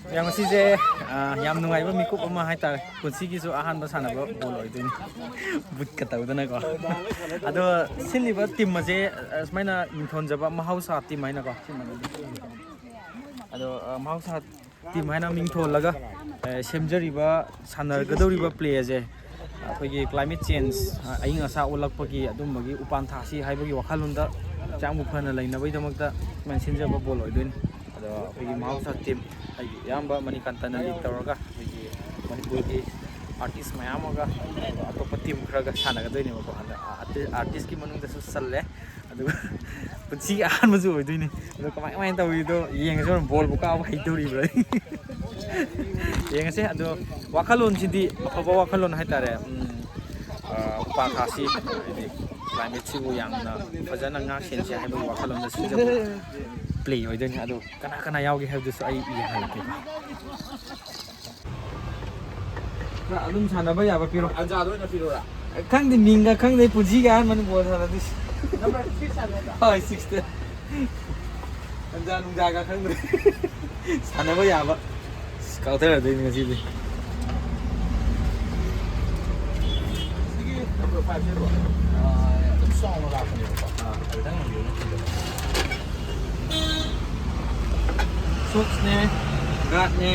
yang masih yam nungai ba mikup ama haitar kunsi gi so ahan ba sana ba bol oidin but ka tawdana ko ado siliba team ma je smaina inthon jaba mahausa team aina ko ado mahausa team aina mingthol laga semjariba sanar gadoriba play je ꯑꯩꯈꯣꯏꯒꯤ climate change ꯑꯏꯪ ꯑꯁꯥ ꯑꯣꯜꯂꯛꯄꯒꯤ ꯑꯗꯨꯝꯕꯒꯤ ꯎꯄꯥꯟ ꯊꯥꯁꯤ ꯍꯥꯏꯕꯒꯤ ꯋꯥꯈꯜꯂꯣꯟꯗ ꯍꯛꯆꯥꯡꯕꯨ ꯐꯅ ꯂꯩꯅꯕꯒꯤꯗꯃꯛꯇ ꯁꯨꯃꯥꯏꯅ ꯁꯤꯟꯖꯕ ꯕꯣꯜ ꯑꯣꯏꯗꯣꯏꯅꯤ ꯑꯗꯣ ꯑꯩꯈꯣꯏꯒꯤ ꯃꯍꯧꯁꯥ ꯇꯤꯝ ꯑꯩꯒꯤ ꯏꯌꯥꯝꯕ ꯃꯅꯤꯀꯥꯟꯇꯅ ꯂꯤꯗ ꯇꯧꯔꯒ ꯑꯩꯈꯣꯏꯒꯤ ꯃꯅꯤꯄꯨꯔꯒꯤ ꯑꯥꯔꯇꯤꯁ ꯃꯌꯥꯝ ꯑꯃꯒ ꯑꯇꯣꯞꯄ ꯇꯤꯝ ꯈꯔꯒ ꯁꯥꯟꯅꯒꯗꯣꯏꯅꯦꯕꯀꯣ ꯑꯥꯔꯇꯤꯁꯀꯤ ꯃꯅꯨꯡꯗꯁꯨ ꯆꯜꯂꯦ ꯑꯗꯨꯒ ꯄꯨꯟꯁꯤꯒꯤ ꯑꯍꯥꯟꯕꯁꯨ ꯑꯣꯏꯗꯣꯏꯅꯤ ꯑꯗꯣ ꯀꯃꯥꯏ ꯀꯃꯥꯏꯅ ꯇꯧꯔꯤꯗꯣ ꯌꯦꯡꯉꯁꯨ ꯕꯣꯜꯕꯨ ꯀꯥꯎꯕ ꯍꯩꯇꯧꯔꯤꯕ꯭ꯔꯥ ꯌꯦꯡꯉꯁꯦ ꯑꯗꯣ ꯋꯥꯈꯜꯂꯣꯟꯁꯤꯗꯤ ꯑꯐꯕ ꯋꯥꯈꯜꯂꯣꯟ ꯍꯥꯏꯇꯥꯔꯦ ꯎꯄꯥꯟ ꯊꯥꯁꯤ ꯍꯥꯏꯗꯤ ꯀ꯭ꯂꯥꯏꯃꯦꯠꯁꯤꯕꯨ ꯌꯥꯝꯅ ꯐꯖꯅ ꯉꯥꯛ ꯁꯦꯟꯁꯦ ꯍꯥꯏꯕꯒꯤ ꯋꯥꯈꯜꯂꯣꯟꯗ ꯁꯤꯟꯖꯕ ꯄ꯭ꯂꯦ ꯑꯣꯏꯗꯣꯏꯅꯤ ꯑꯗꯣ ꯀꯅꯥ ꯀꯅꯥ ꯌꯥꯎꯒꯦ ꯍꯥꯏꯕꯗꯨꯁꯨ ꯑꯩ ꯌꯦꯡꯍꯜꯂꯛꯀꯦꯀꯣ ꯑꯗꯨꯝ ꯁꯥꯟꯅꯕ ꯌꯥꯕ ꯄꯤꯔꯣ ꯑꯟꯖꯥꯗ ꯑꯣꯏꯅ ꯄꯤꯔꯣꯔꯥ ꯈꯪꯗꯦ ꯃꯤꯡꯒ ꯈꯪꯗꯦ ꯄꯨꯟꯁꯤꯒ ꯑꯍꯥꯟꯕꯅꯤ ꯕꯣꯜ ꯁꯥꯟꯅꯗꯣꯏꯁꯤ ꯅꯝꯕꯔ 6 ꯁꯥꯟꯅꯕ ꯍꯣꯏ 6ꯇ ꯑꯟꯖꯥ ꯅꯨꯡꯖꯥꯒ ꯈꯪꯗ꯭ꯔꯦ ꯁꯥꯟꯅꯕ ꯌꯥꯕ ꯀꯥꯎꯊꯔꯗꯣꯏꯅꯤ ꯉꯁꯤꯗꯤ number 5 zero. It's song of that. Socks ne, gat ne.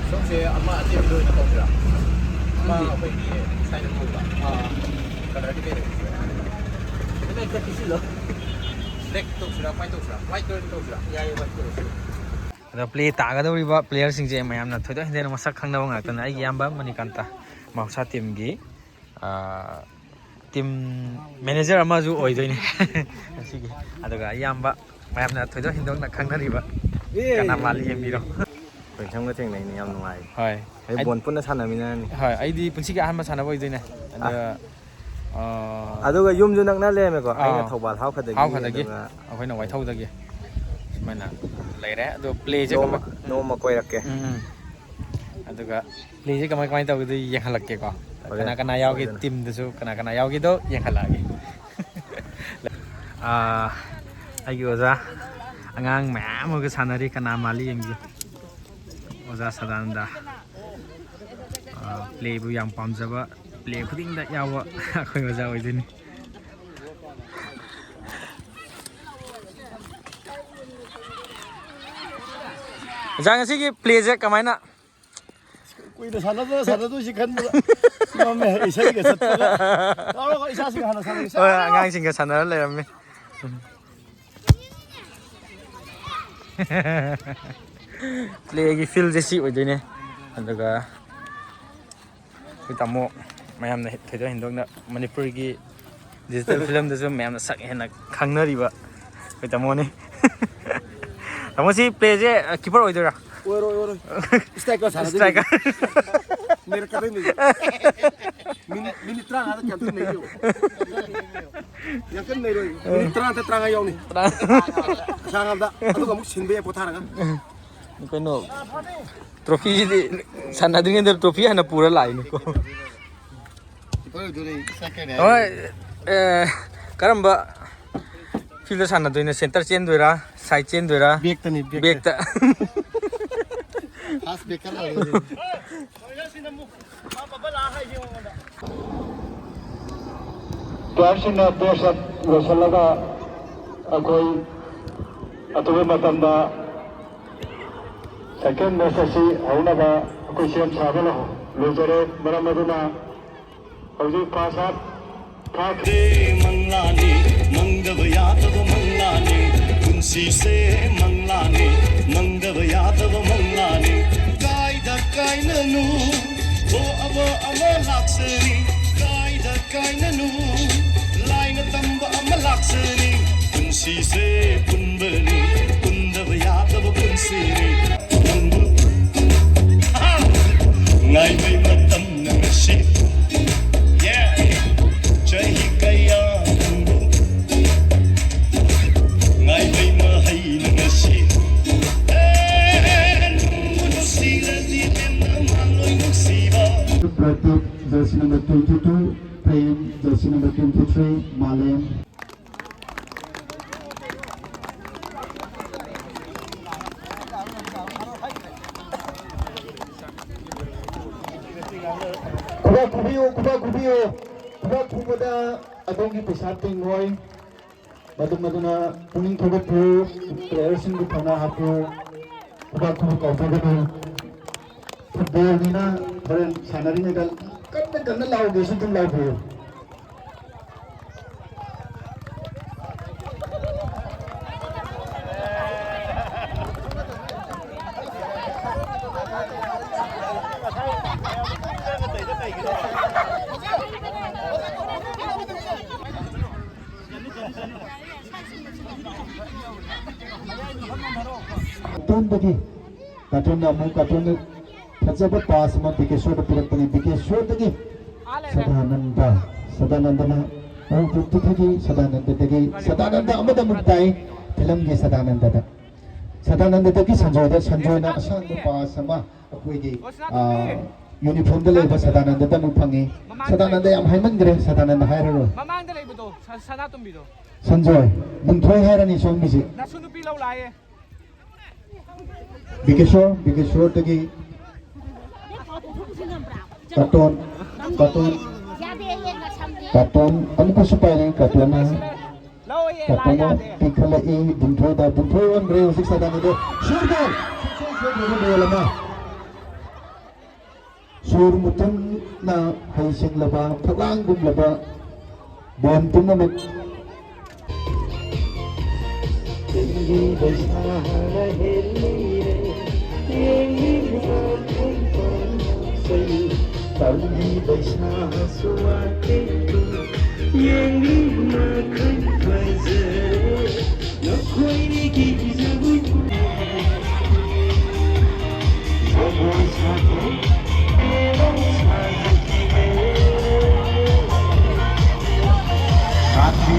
Socks ye amma aje do na tokra. Amma apoi ni sign up hoga. Color di mere. Ito na kisi lo. Black tokra, white tokra. White tokra. Ya ye white tokra. Ada play tagadoriba player singje mayamna thodo hindena masak khangnawa ngakana ai yamba Manikanta Mahausa team gi team manager amaju oidoini asigi aduga yamba mayamna thoido hindongna khangnariba kana mali yemiro ꯄꯩꯁꯥꯝꯒ ꯊꯦꯡꯅꯩꯅꯤ ꯌꯥꯝ ꯅꯨꯡꯉꯥꯏ ꯍꯣꯏ ꯑꯩ ꯕꯣꯟ ꯄꯨꯟꯅ ꯁꯥꯟꯅꯃꯤꯟꯅꯔꯅꯤ ꯍꯣꯏ ꯑꯩꯗꯤ ꯄꯨꯟꯁꯤꯒꯤ ꯑꯍꯥꯟꯕ ꯁꯥꯟꯅꯕ ꯑꯣꯏꯗꯣꯏꯅꯦ ꯑꯗꯨꯒ ꯑꯗꯨꯒ ꯌꯨꯝꯁꯨ ꯅꯛꯅ ꯂꯩꯔꯝꯃꯦꯀꯣ ꯑꯩꯅ ꯊꯧꯕꯥꯜ ꯍꯥꯎꯈꯗꯒꯤ ꯑꯩꯈꯣꯏꯅ ꯋꯥꯏꯊꯧꯗꯒꯤ ꯁꯨꯃꯥꯏꯅ ꯂꯩꯔꯦ ꯑꯗꯣ ꯄ꯭ꯂꯦꯁꯦ ꯅꯣꯡꯃ ꯀꯣꯏꯔꯛꯀꯦ ꯑꯗꯨꯒ ꯄ꯭ꯂꯦꯁꯦ ꯀꯃꯥꯏ ꯀꯃꯥꯏꯅ ꯇꯧꯒꯦꯗꯣ ꯌꯦꯡꯍꯜꯂꯛꯀꯦꯀꯣ ꯀꯅꯥ ꯀꯅꯥ ꯌꯥꯎꯒꯦ ꯇꯤꯝꯗꯁꯨ ꯀꯅꯥ ꯀꯅꯥ ꯌꯥꯎꯒꯦꯗꯣ ꯌꯦꯡꯍꯜꯂꯛꯑꯒꯦ ꯑꯩꯒꯤ ꯑꯣꯖꯥ ꯑꯉꯥꯡ ꯃꯌꯥꯝ ꯑꯃꯒ ꯁꯥꯟꯅꯔꯤ ꯀꯅꯥ ꯃꯥꯜꯂꯤ ꯌꯦꯡꯕꯤꯌꯨ ꯑꯣꯖꯥ ꯁꯗꯥꯅꯟꯗ ꯄ꯭ꯂꯦꯕꯨ ꯌꯥꯝ ꯄꯥꯝꯖꯕ ꯄ꯭ꯂꯦ ꯈꯨꯗꯤꯡꯗ ꯌꯥꯎꯕ ꯑꯩꯈꯣꯏ ꯑꯣꯖꯥ ꯑꯣꯏꯗꯣꯏꯅꯤ ꯑꯣꯖꯥ ꯉꯁꯤꯒꯤ ꯄ꯭ꯂꯦꯁꯦ ꯀꯃꯥꯏꯅ ꯀꯨꯏꯅ ꯁꯥꯟꯅꯗꯣꯏꯁꯤ ꯈꯟꯕꯗ ꯉꯝꯃꯦ ꯏꯁꯩꯒ ꯆꯠꯄꯒ ꯇꯧꯔꯒ ꯏꯁꯥꯁꯤꯡ ꯍꯥꯟꯅ ꯁꯥꯟꯅꯔꯤꯁꯦ ꯍꯣꯏ ꯑꯉꯥꯡꯁꯤꯡꯒ ꯁꯥꯟꯅꯔ ꯂꯩꯔꯝꯃꯤ ꯄ꯭ꯂꯦꯒꯤ ꯐꯤꯜꯁꯦ ꯁꯤ ꯑꯣꯏꯗꯣꯏꯅꯦ ꯑꯗꯨꯒ ꯑꯩꯈꯣꯏ ꯇꯥꯃꯣ ꯃꯌꯥꯝꯅ ꯊꯣꯏꯗꯣꯛ ꯍꯦꯟꯗꯣꯛꯅ ꯃꯅꯤꯄꯨꯔꯒꯤ ꯗꯤꯖꯤꯇꯦꯜ ꯐꯤꯂꯝꯗꯁꯨ ꯃꯌꯥꯝꯅ ꯁꯛ ꯍꯦꯟꯅ ꯈꯪꯅꯔꯤꯕ ꯑꯩꯈꯣꯏ ꯇꯥꯃꯣꯅꯤ ꯇꯥꯃꯣꯁꯤ ꯄ꯭ꯂꯦꯁꯦ ꯀꯤꯄꯔ ꯑꯣꯏꯗꯣꯏꯔꯥ ꯑꯣꯏꯔꯣꯏ ꯏꯁꯇ꯭ꯔꯥꯏꯀꯔ ꯁꯥꯟꯅꯗꯣꯏꯅꯤ ꯅꯦꯔꯛꯀꯗꯣꯏꯅꯤ ꯃꯤꯅꯤꯠ 30ꯗ ꯀꯦꯟꯇꯤꯟ ꯅꯩꯌꯨ ꯌꯥꯡꯀꯟ ꯅꯩꯔꯣꯏ ꯃꯤꯅꯤꯠ 30 35 ꯌꯥꯎꯅꯤ ꯁꯥꯡꯉꯕꯗ ꯑꯗꯨꯒ ꯑꯃꯨꯛ ꯁꯤꯟꯕ ꯌꯥꯏ ꯄꯣꯊꯥꯔꯒ ꯀꯩꯅꯣ ꯇ꯭ꯔꯣꯐꯤꯁꯤꯗꯤ ꯁꯥꯟꯅꯗ꯭ꯔꯤꯉꯩꯗ ꯇ꯭ꯔꯣꯐꯤ ꯍꯥꯟꯅ ꯄꯨꯔ ꯂꯥꯛꯏꯅꯤꯀꯣ ꯍꯣꯏ ꯀꯔꯝꯕ ꯐꯤꯜꯗ ꯁꯥꯟꯅꯗꯣꯏꯅꯣ ꯁꯦꯟꯇꯔ ꯆꯦꯟꯗꯣꯏꯔꯥ ꯁꯥꯏꯠ ꯆꯦꯟꯗꯣꯏꯔꯥ ꯕꯦꯛꯇꯅꯤ ꯕꯦꯛꯇ ꯐꯥꯁ ꯕꯦꯛꯀꯔ ꯄ꯭ꯂꯦꯌꯔꯁꯤꯡꯅ ꯄꯣꯁ ꯂꯣꯏꯁꯤꯜꯂꯒ ꯑꯩꯈꯣꯏ ꯑꯊꯨꯕ ꯃꯇꯝꯗ ꯁꯦꯀꯦꯟ ꯃꯦꯠꯆ ꯑꯁꯤ ꯍꯧꯅꯕ ꯑꯩꯈꯣই ꯁꯦꯝ ꯁꯥꯕ ꯂꯣꯏꯖꯔꯦ ꯃꯔꯝ ꯑꯗꯨꯅ ꯍꯧꯖꯤꯛ ꯐꯥꯔꯁ ꯍꯥꯐ ꯊꯥꯈ꯭ꯔꯦ ꯃꯪꯂꯥꯅꯤ ꯃꯪꯗꯕ ꯌꯥꯗꯕ ꯃꯪꯂꯥꯅꯤ ꯄꯨꯟꯁꯤꯁꯦ ꯃꯪꯂꯥꯅꯤ ꯃꯪꯗꯕ ꯌꯥꯗꯕ ꯃꯪꯂꯥꯅꯤ ꯀꯥꯏꯗ ꯀꯥꯏꯅꯅꯨ ꯊꯣꯛꯑꯕ ꯑꯃ ꯂꯥꯛꯆꯅꯤ ꯀꯥꯏꯗ ꯀꯥꯏꯅꯅꯨ ꯂꯥꯏꯅ ꯇꯝꯕ ꯑꯃ ꯂꯥꯛꯆꯅꯤ ꯄꯨꯟꯁꯤꯁꯦ ꯄꯨꯟꯕꯅꯤ ꯄꯨꯟꯗꯕ ꯌꯥꯗꯕ ꯄꯨꯟꯁꯤꯅꯤ ꯉꯥꯏꯕꯩ ꯃꯇꯝꯅ ꯉꯁꯤ ꯆꯍꯤ ꯀꯌꯥ ꯉꯥꯏꯕꯩ ꯃꯍꯩꯅ ꯉꯁꯤ ꯅꯨꯡꯁꯤꯔꯗꯤ ꯍꯦꯟꯅ ꯃꯥꯡꯂꯣꯏ ꯅꯨꯡꯁꯤꯕ Pratik jersey number 22, Prem jersey number 23, Malem. Kuba kubada adongi pesa tingoi. Maduna puning thogapu players singu thana hapu. Kuba kaufaganu. Football nina thoren sanari ngal kanna lauge suntum lauge. Cartoon namu cartoon fajaba pass ma Bikeshwar pirapani Bikeshwar dagi Sadananda na ang pututhagi Sadananda amada mugtai film gi Sadananda dagi Sanjoy na asang pass ma akoigi uniform da leba Sadananda da muphangi Sadananda yam haimangre Sadananda hairaro mamang da leibudo Sanatombi do Sanjoy mungthoi hairani songmisi Nasunupi lau laye Bikeshwar tagi cartoon amko supaya cartoon na tikhala e bundho on re usik sadani de surgol bolama sur mutum na haising laba phagang gum laba bon tunamit Tali baisa suate tu yang makan fajar nak koi ni ki zabu zabu sate elong sate hati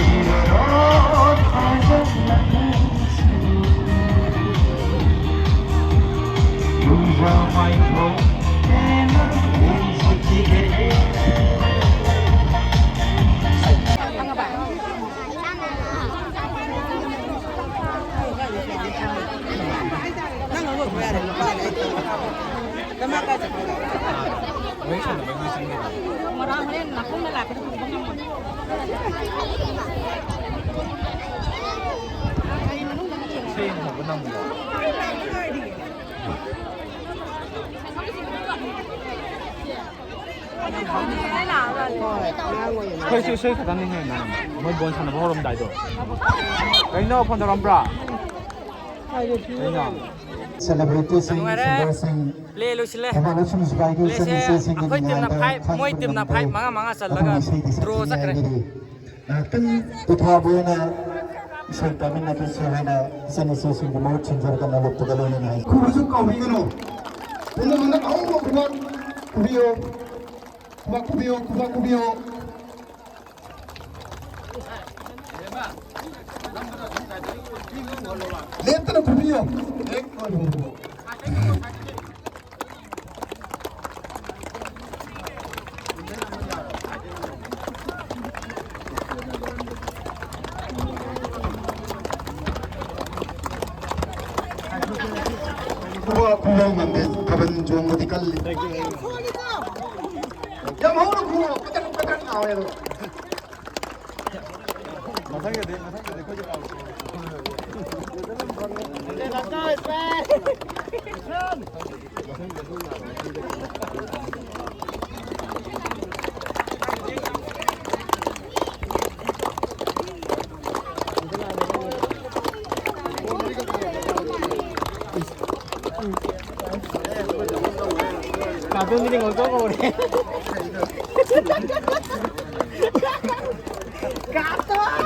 rot azab lakusu lose my hope Khơi chơi khả năng như này mà mới bốn thằng nó không đại rồi cái nó còn làm bra celebrities sing le lu sile evolution sky le se khơi tim na phai moi tim na phai manga sal laga draw sakre tan tutha boina sai tamin na kisi hana sani se sing mo chinjar kana lo to galo ni ku ju ka wi no punna mana au mo kubiyo Let's kubiyo kubiyo mande kaban jongo dikalli Ya mau lu kubiyo pekan awal lu Cartoon ini ngồi có ngồi đi. Cartoon.